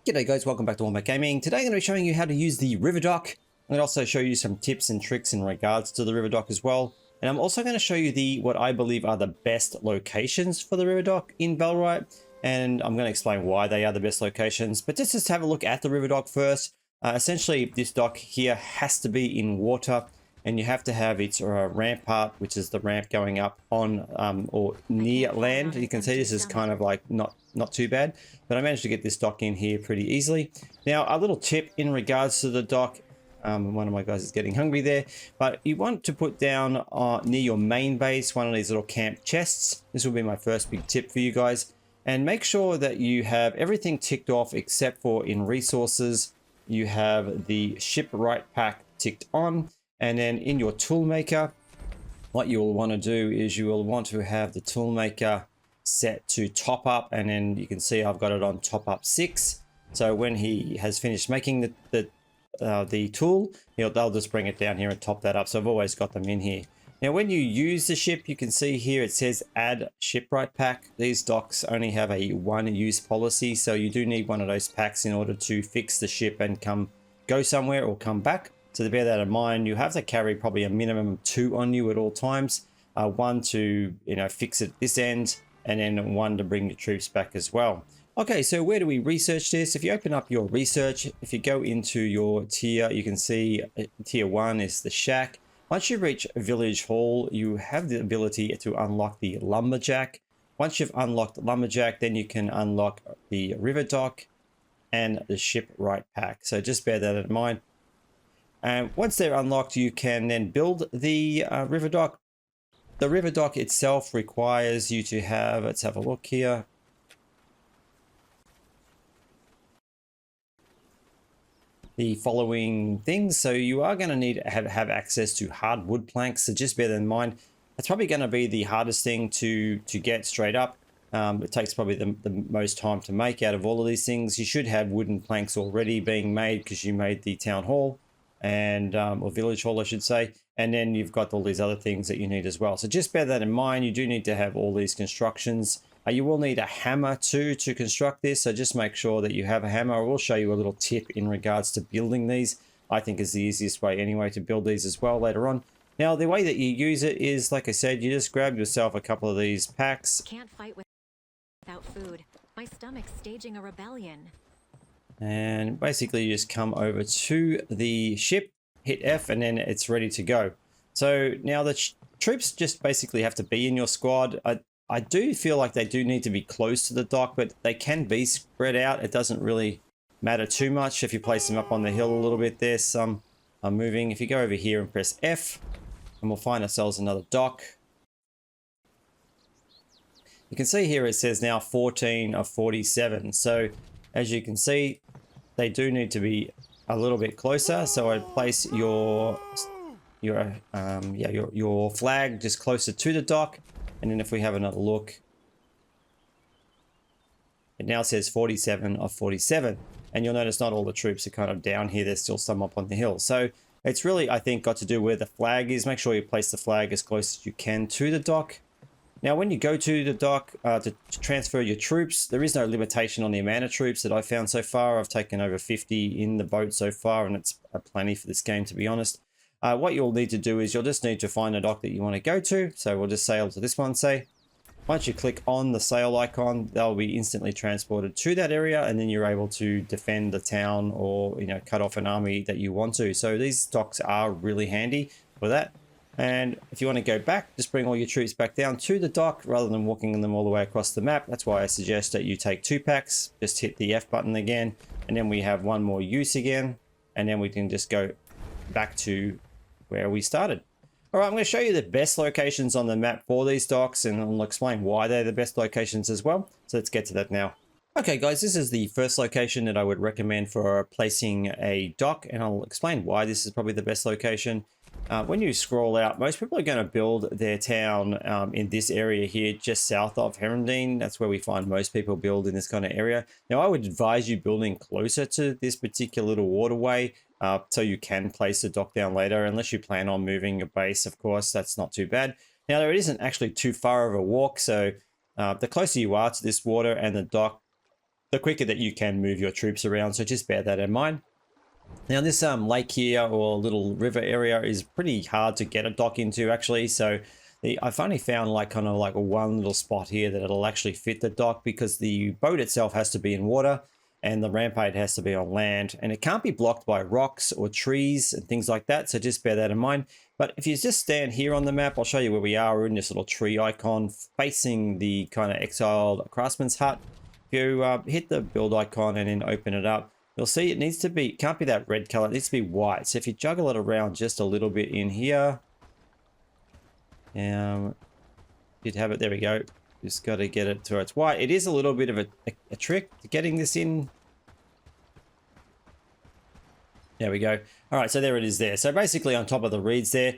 G'day guys, welcome back to Wombat Gaming. Today I'm going to be showing you how to use the river dock. I'm going to also show you some tips and tricks in regards to the river dock as well. And I'm also going to show you what I believe are the best locations for the river dock in Bellwright. And I'm going to explain why they are the best locations. But just have a look at the river dock first. Essentially, this dock here has to be in water. And you have to have its ramp part, which is the ramp going up on or near land. You can see this is kind of like not too bad, but I managed to get this dock in here pretty easily. Now, a little tip in regards to the dock. One of my guys is getting hungry there, but you want to put down near your main base one of these little camp chests. This will be my first big tip for you guys. And make sure that you have everything ticked off except for in resources, you have the shipwright pack ticked on. And then in your toolmaker, what you will want to do is you will want to have the toolmaker set to top up, and then you can see I've got it on top up 6. So when he has finished making the tool, they'll just bring it down here and top that up. So I've always got them in here. Now, when you use the ship, you can see here it says add shipwright pack. These docks only have a one-use policy, so you do need one of those packs in order to fix the ship and go somewhere or come back. So to bear that in mind, you have to carry probably a minimum of 2 on you at all times. One to fix it this end, and then one to bring your troops back as well. Okay, so where do we research this? If you open up your research, if you go into your tier, you can see tier 1 is the shack. Once you reach village hall, you have the ability to unlock the lumberjack. Once you've unlocked the lumberjack, then you can unlock the river dock and the shipwright pack. So just bear that in mind. And once they're unlocked, you can then build the river dock. The river dock itself requires you to have, let's have a look here. The following things. So you are going to need to have access to hardwood planks. So just bear that in mind. That's probably going to be the hardest thing to get straight up. It takes probably the most time to make out of all of these things. You should have wooden planks already being made because you made the town hall. And or village hall, I should say, and then you've got all these other things that you need as well. So just bear that in mind. You do need to have all these constructions. You will need a hammer too to construct this, so just make sure that you have a hammer. I will show you a little tip in regards to building these. I think is the easiest way anyway to build these as well later on. Now, the way that you use it is, like I said, you just grab yourself a couple of these packs. Can't fight without food. My stomach's staging a rebellion. And basically you just come over to the ship, hit F, and then it's ready to go. So now the troops just basically have to be in your squad. I do feel like they do need to be close to the dock, but they can be spread out. It doesn't really matter too much if you place them up on the hill a little bit there. Some are moving. If you go over here and press F, and we'll find ourselves another dock. You can see here it says now 14 of 47. So as you can see, they do need to be a little bit closer. So I'd place your flag just closer to the dock. And then if we have another look, it now says 47 of 47. And you'll notice not all the troops are kind of down here. There's still some up on the hill. So it's really, I think, got to do where the flag is. Make sure you place the flag as close as you can to the dock. Now, when you go to the dock to transfer your troops, there is no limitation on the amount of troops that I've found so far. I've taken over 50 in the boat so far, and it's plenty for this game, to be honest. What you'll need to do is you'll just need to find a dock that you want to go to. So we'll just sail to this one, say. Once you click on the sail icon, they'll be instantly transported to that area, and then you're able to defend the town or, cut off an army that you want to. So these docks are really handy for that. And if you want to go back, just bring all your troops back down to the dock rather than walking them all the way across the map. That's why I suggest that you take 2 packs, just hit the F button again, and then we have one more use again, and then we can just go back to where we started. All right, I'm going to show you the best locations on the map for these docks, and I'll explain why they're the best locations as well. So let's get to that now. Okay guys, this is the first location that I would recommend for placing a dock, and I'll explain why this is probably the best location. When you scroll out, most people are going to build their town in this area here, just south of Herondine. That's where we find most people build in this kind of area. Now, I would advise you building closer to this particular little waterway so you can place a dock down later, unless you plan on moving your base, of course. That's not too bad. Now, there isn't actually too far of a walk, so the closer you are to this water and the dock, the quicker that you can move your troops around. So just bear that in mind. Now this lake here, or little river area, is pretty hard to get a dock into actually. So I've only found like kind of like one little spot here that it'll actually fit the dock, because the boat itself has to be in water and the rampart has to be on land, and it can't be blocked by rocks or trees and things like that. So just bear that in mind. But if you just stand here on the map, I'll show you where we are. We're in this little tree icon facing the kind of exiled craftsman's hut. If you hit the build icon and then open it up, you'll see it needs to be, can't be that red color, it needs to be white. So if you juggle it around just a little bit in here, you'd have it, there we go. Just got to get it to its white. It is a little bit of a trick to getting this in. There we go. All right, so there it is there. So basically on top of the reeds there,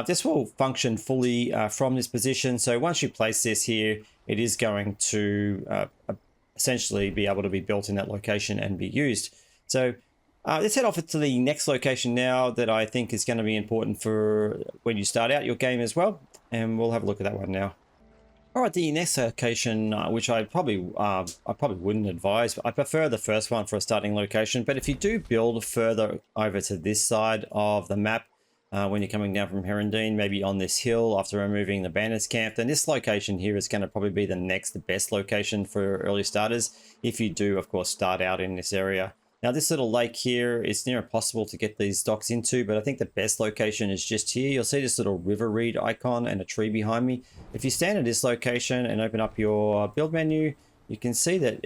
this will function fully from this position. So once you place this here, it is going to essentially be able to be built in that location and be used. So let's head off to the next location now that I think is going to be important for when you start out your game as well. And we'll have a look at that one now. All right, the next location, which I probably wouldn't advise, but I prefer the first one for a starting location. But if you do build further over to this side of the map, when you're coming down from Herondine, maybe on this hill after removing the bandits camp, then this location here is going to probably be the next best location for early starters, if you do, of course, start out in this area. Now, this little lake here is near impossible to get these docks into, but I think the best location is just here. You'll see this little river reed icon and a tree behind me. If you stand at this location and open up your build menu, you can see that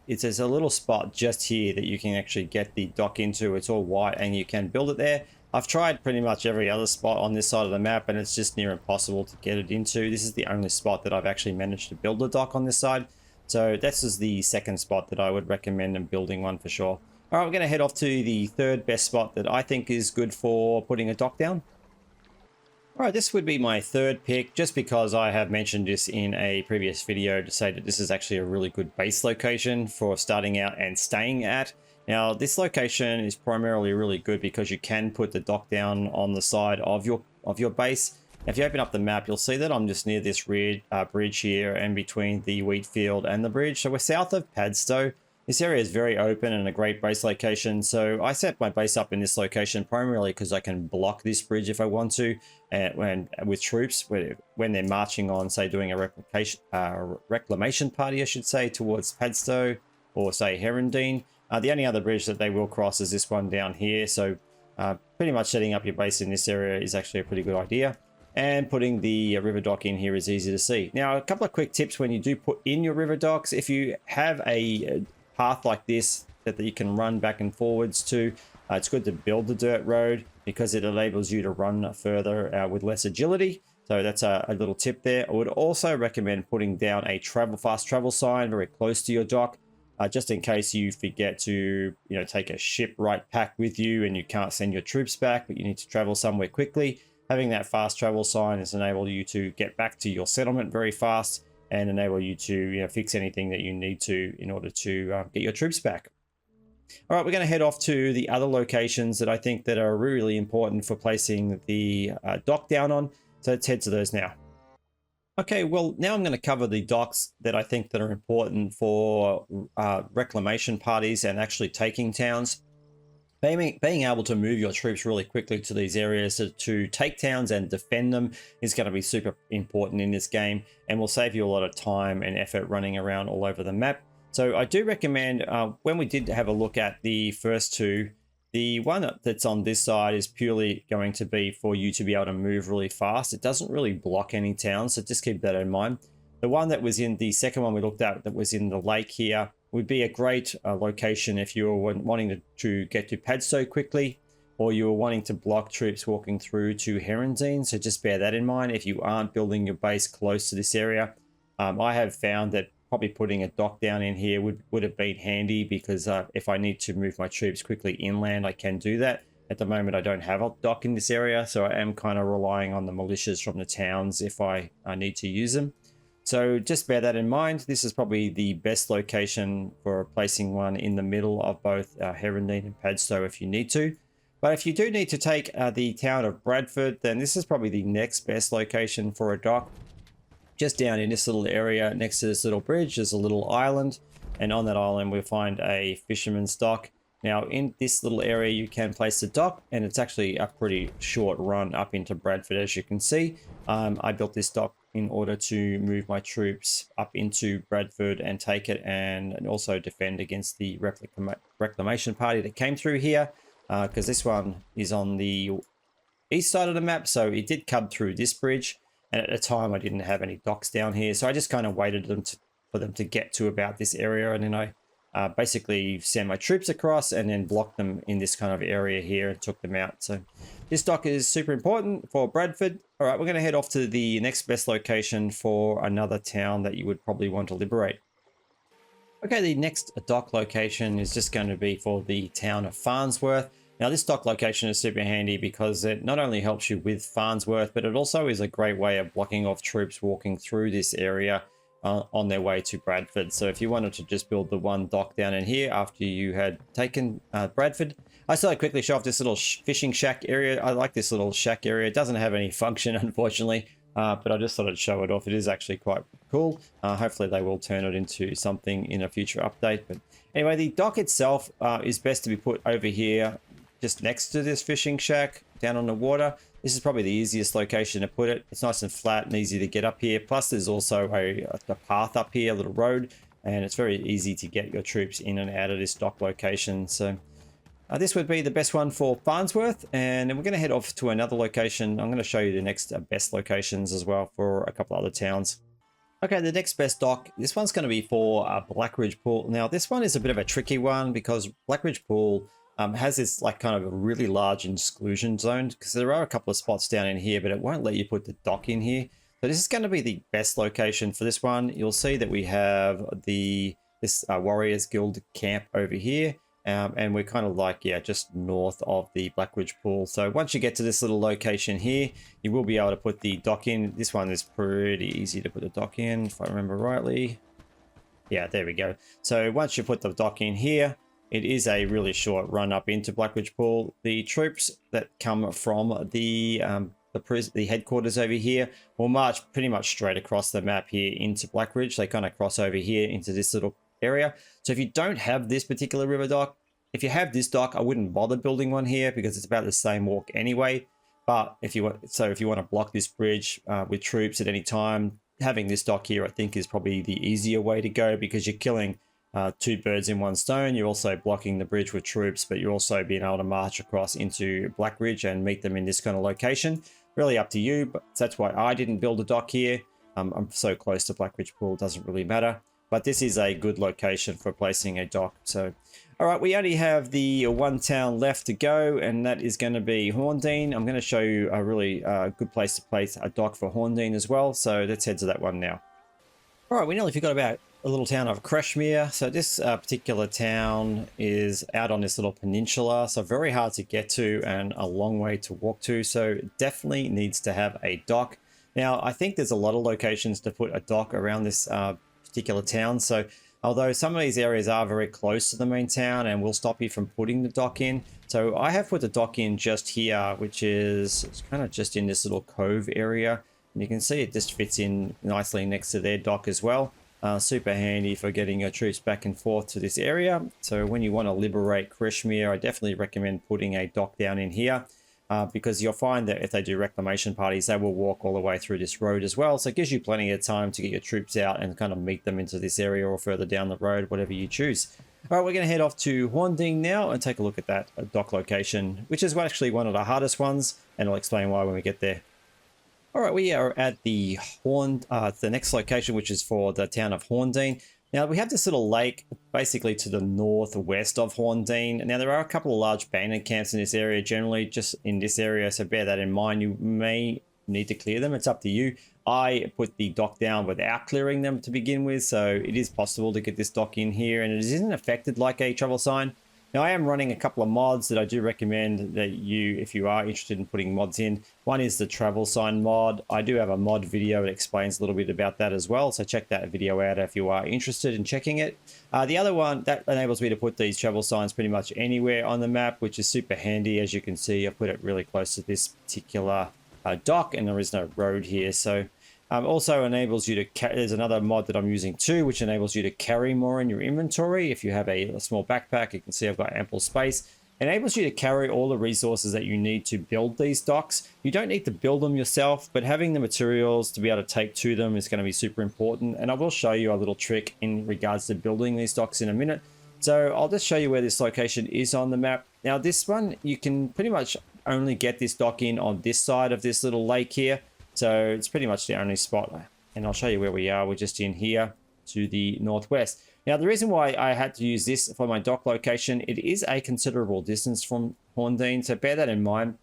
there's a little spot just here that you can actually get the dock into. It's all white and you can build it there. I've tried pretty much every other spot on this side of the map and it's just near impossible to get it into. This is the only spot that I've actually managed to build a dock on this side. So this is the second spot that I would recommend in building one for sure. All right, we're going to head off to the third best spot that I think is good for putting a dock down. All right, this would be my third pick, just because I have mentioned this in a previous video to say that this is actually a really good base location for starting out and staying at. Now, this location is primarily really good because you can put the dock down on the side of your base. If you open up the map, you'll see that I'm just near this bridge here and between the wheat field and the bridge. So we're south of Padstow. This area is very open and a great base location, so I set my base up in this location primarily because I can block this bridge if I want to, and with troops when they're marching on, say, doing a reclamation party, I should say, towards Padstow or say Herondine. The only other bridge that they will cross is this one down here, so pretty much setting up your base in this area is actually a pretty good idea. And putting the river dock in here is easy to see. Now, a couple of quick tips when you do put in your river docks. If you have a path like this that you can run back and forwards to, it's good to build the dirt road because it enables you to run further with less agility. So that's a little tip there. I would also recommend putting down a fast travel sign very close to your dock, just in case you forget to take a shipwright pack with you and you can't send your troops back, but you need to travel somewhere quickly. Having that fast travel sign has enabled you to get back to your settlement very fast and enable you to fix anything that you need to in order to get your troops back. All right, we're going to head off to the other locations that I think that are really important for placing the dock down on. So let's head to those now. Okay, well, now I'm going to cover the docks that I think that are important for reclamation parties and actually taking towns. Being able to move your troops really quickly to these areas to take towns and defend them is going to be super important in this game and will save you a lot of time and effort running around all over the map. So I do recommend, when we did have a look at the first two, the one that's on this side is purely going to be for you to be able to move really fast. It doesn't really block any towns, so just keep that in mind. The one that was in the second one we looked at that was in the lake here would be a great location if you were wanting to get to Padstow quickly, or you were wanting to block troops walking through to Herondine. So just bear that in mind if you aren't building your base close to this area. I have found that probably putting a dock down in here would have been handy, because if I need to move my troops quickly inland, I can do that. At the moment, I don't have a dock in this area, so I am kind of relying on the militias from the towns if I need to use them. So just bear that in mind. This is probably the best location for placing one in the middle of both Herondine and Padstow if you need to. But if you do need to take the town of Bradford, then this is probably the next best location for a dock. Just down in this little area next to this little bridge, there's a little island. and on that island we'll find a fisherman's dock. Now in this little area you can place the dock, and it's actually a pretty short run up into Bradford, as you can see. I built this dock in order to move my troops up into Bradford and take it, and also defend against the reclamation party that came through here, because this one is on the east side of the map, so it did come through this bridge, and at the time I didn't have any docks down here, so I just kind of waited for them to get to about this area, and then I basically sent my troops across and then blocked them in this kind of area here and took them out. So this dock is super important for Bradford. All right, we're going to head off to the next best location for another town that you would probably want to liberate. Okay, the next dock location is just going to be for the town of Farnsworth. Now this dock location is super handy because it not only helps you with Farnsworth, but it also is a great way of blocking off troops walking through this area on their way to Bradford. So if you wanted to just build the one dock down in here after you had taken Bradford. I thought I'd quickly show off this little fishing shack area. I like this little shack area. It doesn't have any function, unfortunately, but I just thought I'd show it off. It is actually quite cool. Hopefully they will turn it into something in a future update. But anyway, the dock itself is best to be put over here, just next to this fishing shack down on the water. This is probably the easiest location to put it. It's nice and flat and easy to get up here. Plus there's also a path up here, a little road, and it's very easy to get your troops in and out of this dock location. So this would be the best one for Farnsworth, and then we're going to head off to another location. I'm going to show you the next best locations as well for a couple other towns. Okay, the next best dock, this one's going to be for Blackridge Pool. Now this one is a bit of a tricky one because Blackridge Pool has this like kind of a really large exclusion zone, because there are a couple of spots down in here, but it won't let you put the dock in here. So this is going to be the best location for this one. You'll see that we have this Warriors Guild camp over here, and we're kind of like, yeah, just north of the Blackridge Pool. So once you get to this little location here, you will be able to put the dock in. This one is pretty easy to put the dock in, if I remember rightly. Yeah, there we go. So once you put the dock in here, it is a really short run up into Blackridge Pool. The troops that come from the headquarters over here will march pretty much straight across the map here into Blackridge. They kind of cross over here into this little area. So if you don't have this particular river dock, if you have this dock, I wouldn't bother building one here because it's about the same walk anyway. But if you want to block this bridge with troops at any time, having this dock here, I think, is probably the easier way to go, because you're killing two birds in one stone. You're also blocking the bridge with troops, but you're also being able to march across into Blackridge and meet them in this kind of location. Really up to you, but that's why I didn't build a dock here. I'm so close to Blackridge Pool, it doesn't really matter. But this is a good location for placing a dock. So, all right, we only have the one town left to go, and that is going to be Horndean. I'm going to show you a really good place to place a dock for Horndean as well. So let's head to that one now. All right, we nearly forgot about a little town of Creshmere. So this particular town is out on this little peninsula, so very hard to get to and a long way to walk to. So it definitely needs to have a dock. Now, I think there's a lot of locations to put a dock around this particular town. So although some of these areas are very close to the main town and will stop you from putting the dock in. So I have put the dock in just here, which is kind of just in this little cove area. And you can see it just fits in nicely next to their dock as well. Super handy for getting your troops back and forth to this area. So when you want to liberate Creshmere, I definitely recommend putting a dock down in here, because you'll find that if they do reclamation parties, they will walk all the way through this road as well. So it gives you plenty of time to get your troops out and kind of meet them into this area or further down the road, whatever you choose. All right, we're going to head off to Horndean now and take a look at that dock location, which is actually one of the hardest ones, and I'll explain why when we get there. All right, we are at the next location, which is for the town of Horndean. Now, we have this little lake basically to the northwest of Horndean. Now, there are a couple of large bandit camps in this area, generally just in this area, so bear that in mind. You may need to clear them. It's up to you. I put the dock down without clearing them to begin with, so it is possible to get this dock in here, and it isn't affected like a travel sign. Now, I am running a couple of mods that I do recommend that you, if you are interested in putting mods in. One is the travel sign mod. I do have a mod video that explains a little bit about that as well, so check that video out if you are interested in checking it. The other one, that enables me to put these travel signs pretty much anywhere on the map, which is super handy. As you can see, I put it really close to this particular dock, and there is no road here, so Also enables you to there's another mod that I'm using too, which enables you to carry more in your inventory. If you have a small backpack, you can see I've got ample space. Enables you to carry all the resources that you need to build these docks. You don't need to build them yourself, but having the materials to be able to take to them is going to be super important. And I will show you a little trick in regards to building these docks in a minute. So I'll just show you where this location is on the map. Now this one, you can pretty much only get this dock in on this side of this little lake here. So it's pretty much the only spot. And I'll show you where we are. We're just in here to the northwest. Now, the reason why I had to use this for my dock location, it is a considerable distance from Horndean, so bear that in mind.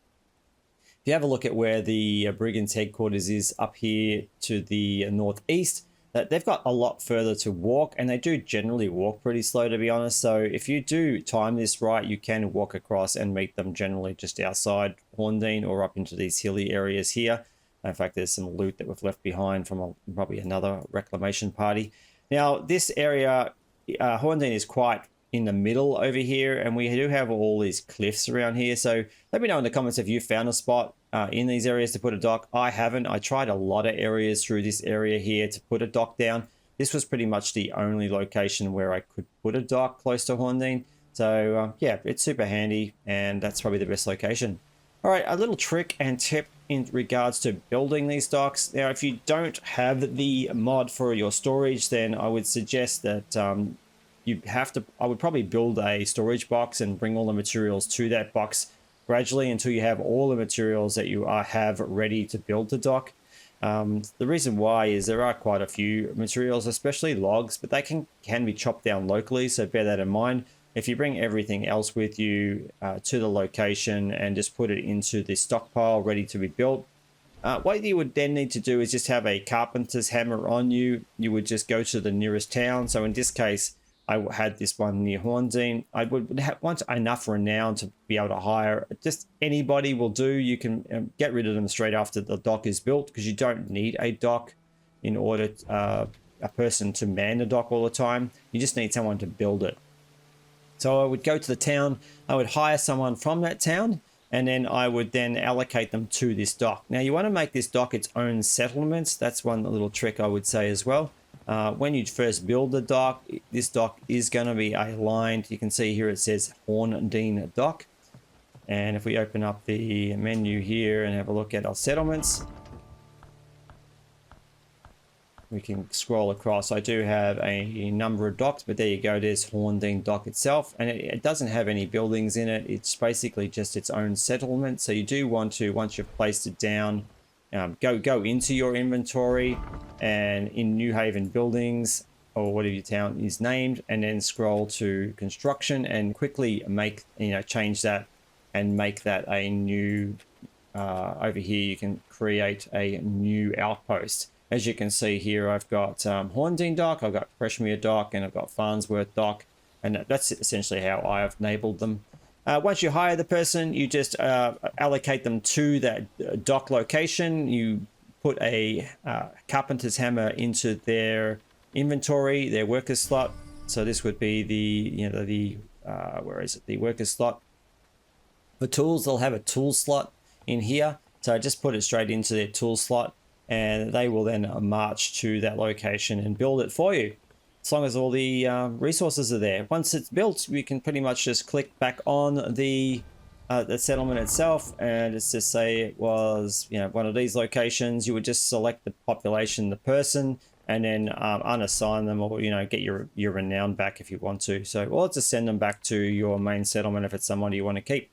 If you have a look at where the Brigands headquarters is up here to the northeast, that they've got a lot further to walk, and they do generally walk pretty slow, to be honest. So if you do time this right, you can walk across and meet them generally just outside Horndean or up into these hilly areas here. In fact, there's some loot that we've left behind from probably another reclamation party. Now, this area, Horndean is quite in the middle over here, and we do have all these cliffs around here. So let me know in the comments if you found a spot in these areas to put a dock. I haven't. I tried a lot of areas through this area here to put a dock down. This was pretty much the only location where I could put a dock close to Horndean. So yeah, it's super handy, and that's probably the best location. All right, a little trick and tip in regards to building these docks. Now, if you don't have the mod for your storage, then I would suggest that I would probably build a storage box and bring all the materials to that box gradually until you have all the materials that you have ready to build the dock. The reason why is there are quite a few materials, especially logs, but they can be chopped down locally, so bear that in mind. If you bring everything else with you to the location and just put it into the stockpile ready to be built, what you would then need to do is just have a carpenter's hammer on you. You would just go to the nearest town. So in this case, I had this one near Horndean. I would want enough renown to be able to hire. Just anybody will do. You can get rid of them straight after the dock is built, because you don't need a dock in order a person to man the dock all the time. You just need someone to build it. So I would go to the town, I would hire someone from that town, and then I would then allocate them to this dock. Now you want to make this dock its own settlements. That's one little trick I would say as well. When you first build the dock, this dock is going to be aligned. You can see here it says Horndean Dock. And if we open up the menu here and have a look at our settlements, we can scroll across. I do have a number of docks, but there you go. There's Horndean Dock itself, and it doesn't have any buildings in it. It's basically just its own settlement. So you do want to, once you've placed it down, go into your inventory and in New Haven buildings or whatever your town is named, and then scroll to construction and quickly make, change that and make that a new, over here you can create a new outpost. As you can see here, I've got Horndean Dock, I've got Freshmere Dock, and I've got Farnsworth Dock, and that's essentially how I have enabled them. Once you hire the person, you just allocate them to that dock location. You put a carpenter's hammer into their inventory, their worker slot. So this would be the where is it? The worker slot. For tools, they'll have a tool slot in here. So just put it straight into their tool slot, and they will then march to that location and build it for you, as long as all the resources are there. Once it's built, we can pretty much just click back on the settlement itself, and let's just say it was one of these locations. You would just select the population, the person, and then unassign them, or get your renown back if you want to. So, or just send them back to your main settlement if it's someone you want to keep.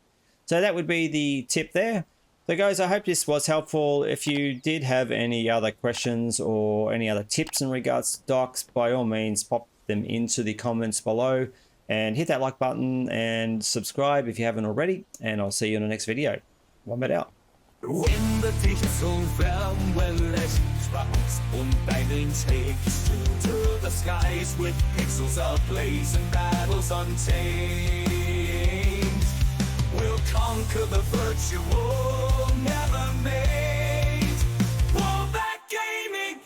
So that would be the tip there. So guys, I hope this was helpful. If you did have any other questions or any other tips in regards to docks, by all means pop them into the comments below, and hit that like button and subscribe if you haven't already, and I'll see you in the next video. One bit out. When the fish overwhelmed, when let's sparks und deinen takes to the skies with pixels ablaze and battles untamed. We'll conquer the virtual never made.